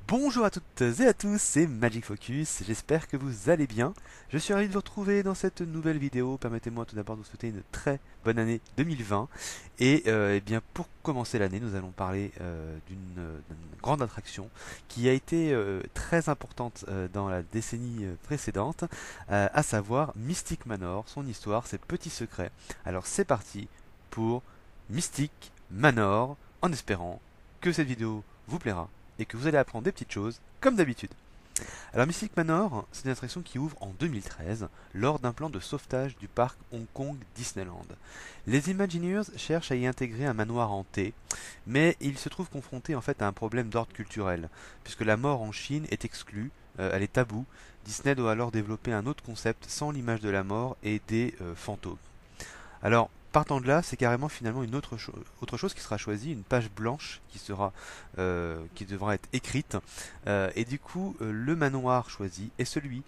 Bonjour à toutes et à tous, c'est Magic Focus, j'espère que vous allez bien. Je suis ravi de vous retrouver dans cette nouvelle vidéo. Permettez-moi tout d'abord de vous souhaiter une très bonne année 2020. Et eh bien pour commencer l'année, nous allons parler d'une grande attraction qui a été très importante dans la décennie précédente, à savoir Mystic Manor, son histoire, ses petits secrets. Alors c'est parti pour Mystic Manor, en espérant que cette vidéo vous plaira et que vous allez apprendre des petites choses, comme d'habitude. Alors Mystic Manor, c'est une attraction qui ouvre en 2013 lors d'un plan de sauvetage du parc Hong Kong Disneyland. Les Imagineers cherchent à y intégrer un manoir hanté, mais ils se trouvent confrontés en fait à un problème d'ordre culturel, puisque la mort en Chine est exclue, elle est taboue. Disney doit alors développer un autre concept sans l'image de la mort et des fantômes. Alors, partant de là, c'est carrément finalement une autre chose qui sera choisie, une page blanche qui devra être écrite. Et du coup, le manoir choisi est celui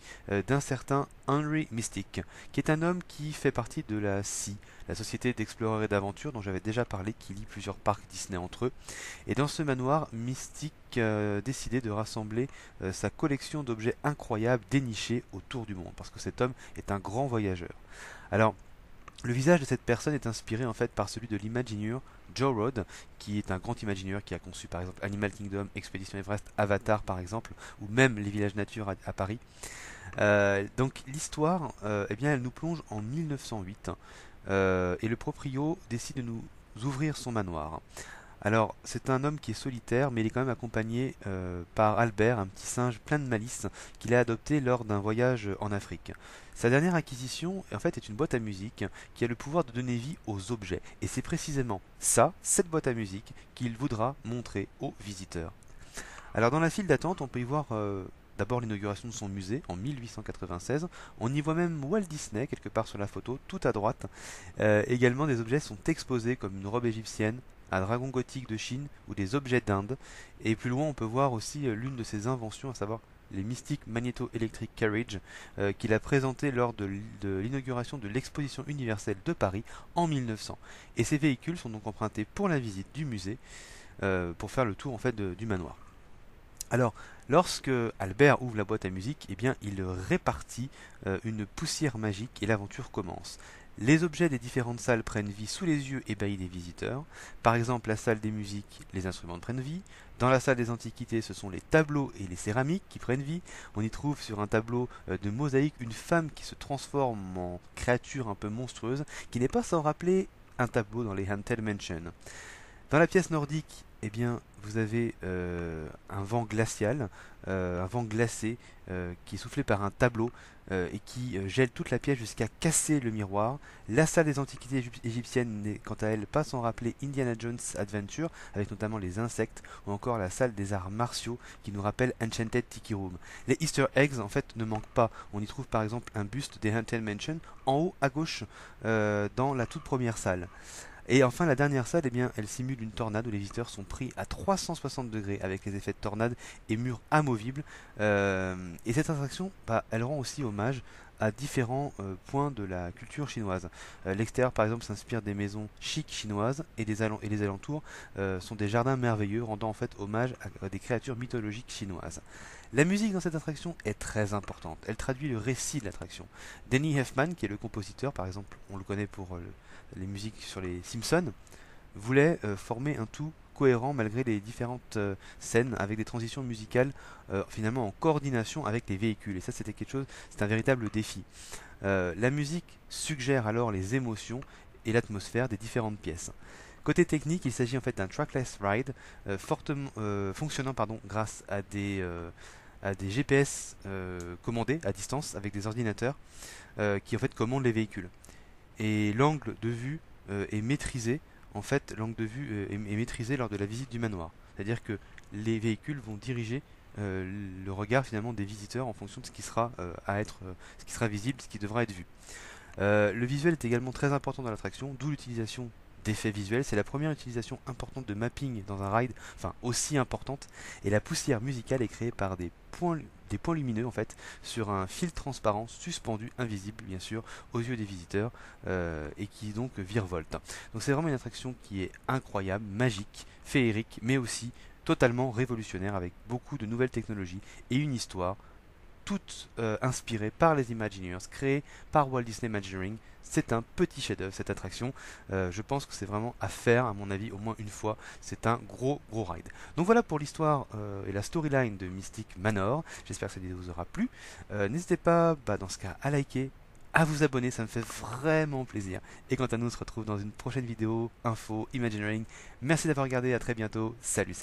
d'un certain Henry Mystic, qui est un homme qui fait partie de la SEA, la Société d'Exploreurs et d'Aventure, dont j'avais déjà parlé, qui lie plusieurs parcs Disney entre eux. Et dans ce manoir, Mystic décidait de rassembler sa collection d'objets incroyables dénichés autour du monde, parce que cet homme est un grand voyageur. Alors, le visage de cette personne est inspiré en fait par celui de l'imagineur Joe Rohde, qui est un grand imagineur qui a conçu par exemple Animal Kingdom, Expédition Everest, Avatar par exemple, ou même les villages nature à Paris. Donc l'histoire, eh bien, elle nous plonge en 1908 et le proprio décide de nous ouvrir son manoir. Alors, c'est un homme qui est solitaire, mais il est quand même accompagné par Albert, un petit singe plein de malice qu'il a adopté lors d'un voyage en Afrique. Sa dernière acquisition, en fait, est une boîte à musique qui a le pouvoir de donner vie aux objets. Et c'est précisément ça, cette boîte à musique, qu'il voudra montrer aux visiteurs. Alors, dans la file d'attente, on peut y voir d'abord l'inauguration de son musée en 1896. On y voit même Walt Disney quelque part sur la photo, tout à droite. Également, des objets sont exposés comme une robe égyptienne, un dragon gothique de Chine ou des objets d'Inde. Et plus loin, on peut voir aussi l'une de ses inventions, à savoir les Mystic Magneto Electric Carriage, qu'il a présenté lors de l'inauguration de l'exposition universelle de Paris en 1900. Et ces véhicules sont donc empruntés pour la visite du musée, pour faire le tour en fait du manoir. Alors, lorsque Albert ouvre la boîte à musique, eh bien, il répartit une poussière magique et l'aventure commence. Les objets des différentes salles prennent vie sous les yeux ébahis des visiteurs. Par exemple, la salle des musiques, les instruments prennent vie. Dans la salle des antiquités, ce sont les tableaux et les céramiques qui prennent vie. On y trouve sur un tableau de mosaïque une femme qui se transforme en créature un peu monstrueuse, qui n'est pas sans rappeler un tableau dans les Haunted Mansion. Dans la pièce nordique, eh bien, vous avez un vent glacial, un vent glacé qui est soufflé par un tableau et qui gèle toute la pièce jusqu'à casser le miroir. La salle des antiquités égyptiennes n'est quant à elle pas sans rappeler Indiana Jones Adventure, avec notamment les insectes, ou encore la salle des arts martiaux qui nous rappelle Enchanted Tiki Room. Les Easter eggs en fait ne manquent pas. On y trouve par exemple un buste des Haunted Mansion en haut à gauche dans la toute première salle. Et enfin, la dernière salle, eh bien, elle simule une tornade où les visiteurs sont pris à 360 degrés avec les effets de tornade et murs amovibles. Et cette attraction, bah, elle rend aussi hommage à différents points de la culture chinoise. L'extérieur, par exemple, s'inspire des maisons chic chinoises et et les alentours sont des jardins merveilleux, rendant en fait hommage à des créatures mythologiques chinoises. La musique dans cette attraction est très importante. Elle traduit le récit de l'attraction. Danny Elfman, qui est le compositeur, par exemple, on le connaît pour les musiques sur les Simpsons, voulait former un tout cohérent malgré les différentes scènes avec des transitions musicales finalement en coordination avec les véhicules. Et ça, c'était quelque chose, c'est un véritable défi. La musique suggère alors les émotions et l'atmosphère des différentes pièces. Côté technique, il s'agit en fait d'un trackless ride fonctionnant grâce à des GPS commandés à distance avec des ordinateurs qui en fait commandent les véhicules. Et l'angle de vue est maîtrisé. En fait, l'angle de vue est maîtrisé lors de la visite du manoir. C'est-à-dire que les véhicules vont diriger le regard finalement des visiteurs en fonction de ce qui sera ce qui sera visible, ce qui devra être vu. Le visuel est également très important dans l'attraction, d'où l'utilisation d'effets visuels. C'est la première utilisation importante de mapping dans un ride, enfin aussi importante. Et la poussière musicale est créée par des points lumineux en fait sur un fil transparent suspendu, invisible bien sûr aux yeux des visiteurs et qui donc virevolte. Donc c'est vraiment une attraction qui est incroyable, magique, féerique, mais aussi totalement révolutionnaire avec beaucoup de nouvelles technologies et une histoire toute inspirée par les Imagineers, créée par Walt Disney Imagineering. C'est un petit chef-d'œuvre cette attraction. Je pense que c'est vraiment à faire, à mon avis, au moins une fois. C'est un gros ride. Donc voilà pour l'histoire et la storyline de Mystic Manor. J'espère que cette vidéo vous aura plu. N'hésitez pas, dans ce cas, à liker, à vous abonner, ça me fait vraiment plaisir. Et quant à nous, on se retrouve dans une prochaine vidéo, info, Imagineering. Merci d'avoir regardé, à très bientôt. Salut.